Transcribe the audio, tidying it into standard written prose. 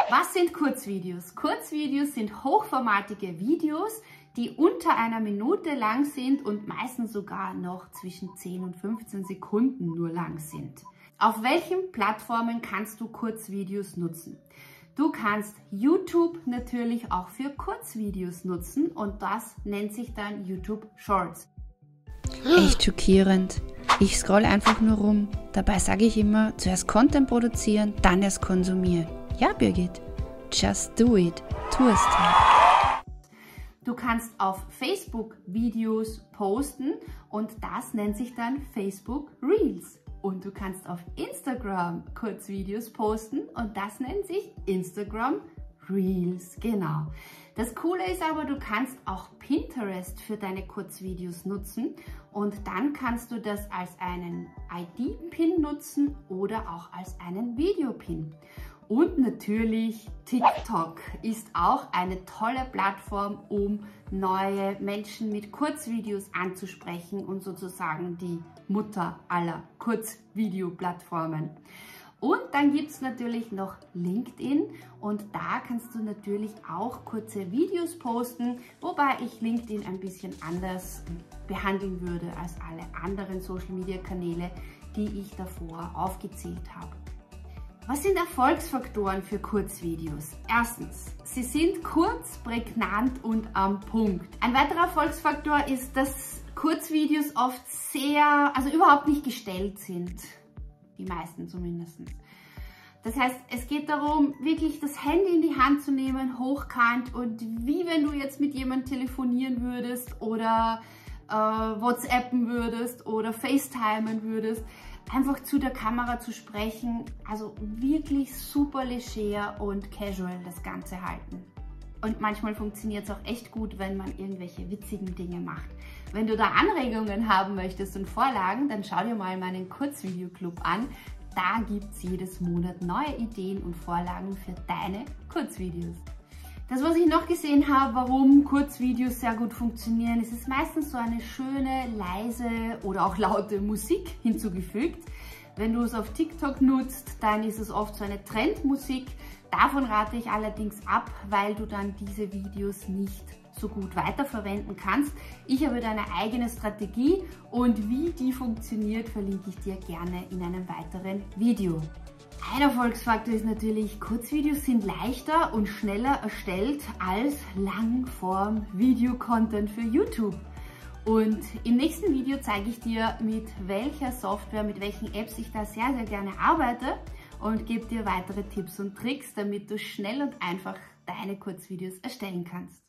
Was sind Kurzvideos? Kurzvideos sind hochformatige Videos, die unter einer Minute lang sind und meistens sogar noch zwischen 10 und 15 Sekunden nur lang sind. Auf welchen Plattformen kannst du Kurzvideos nutzen? Du kannst YouTube natürlich auch für Kurzvideos nutzen und das nennt sich dann YouTube Shorts. Echt schockierend. Ich scroll einfach nur rum. Dabei sage ich immer, zuerst Content produzieren, dann erst konsumieren. Ja, Birgit, just do it. Tu es halt. Du kannst auf Facebook Videos posten und das nennt sich dann Facebook Reels. Und du kannst auf Instagram Kurzvideos posten und das nennt sich Instagram Reels. Genau. Das Coole ist aber, du kannst auch Pinterest für deine Kurzvideos nutzen und dann kannst du das als einen ID-Pin nutzen oder auch als einen Video-Pin. Und natürlich TikTok ist auch eine tolle Plattform, um neue Menschen mit Kurzvideos anzusprechen und sozusagen die Mutter aller Kurzvideoplattformen. Und dann gibt es natürlich noch LinkedIn und da kannst du natürlich auch kurze Videos posten, wobei ich LinkedIn ein bisschen anders behandeln würde als alle anderen Social-Media-Kanäle, die ich davor aufgezählt habe. Was sind Erfolgsfaktoren für Kurzvideos? Erstens, sie sind kurz, prägnant und am Punkt. Ein weiterer Erfolgsfaktor ist, dass Kurzvideos oft also überhaupt nicht gestellt sind. Die meisten zumindest. Das heißt, es geht darum, wirklich das Handy in die Hand zu nehmen, hochkant und wie wenn du jetzt mit jemandem telefonieren würdest oder WhatsAppen würdest oder FaceTimen würdest, einfach zu der Kamera zu sprechen, also wirklich super leger und casual das Ganze halten. Und manchmal funktioniert es auch echt gut, wenn man irgendwelche witzigen Dinge macht. Wenn du da Anregungen haben möchtest und Vorlagen, dann schau dir mal meinen Kurzvideoclub an. Da gibt es jedes Monat neue Ideen und Vorlagen für deine Kurzvideos. Das, was ich noch gesehen habe, warum Kurzvideos sehr gut funktionieren, ist es meistens so eine schöne, leise oder auch laute Musik hinzugefügt. Wenn du es auf TikTok nutzt, dann ist es oft so eine Trendmusik. Davon rate ich allerdings ab, weil du dann diese Videos nicht so gut weiterverwenden kannst. Ich habe da eine eigene Strategie und wie die funktioniert, verlinke ich dir gerne in einem weiteren Video. Ein Erfolgsfaktor ist natürlich, Kurzvideos sind leichter und schneller erstellt als Langform-Video-Content für YouTube. Und im nächsten Video zeige ich dir, mit welcher Software, mit welchen Apps ich da sehr, sehr gerne arbeite und gebe dir weitere Tipps und Tricks, damit du schnell und einfach deine Kurzvideos erstellen kannst.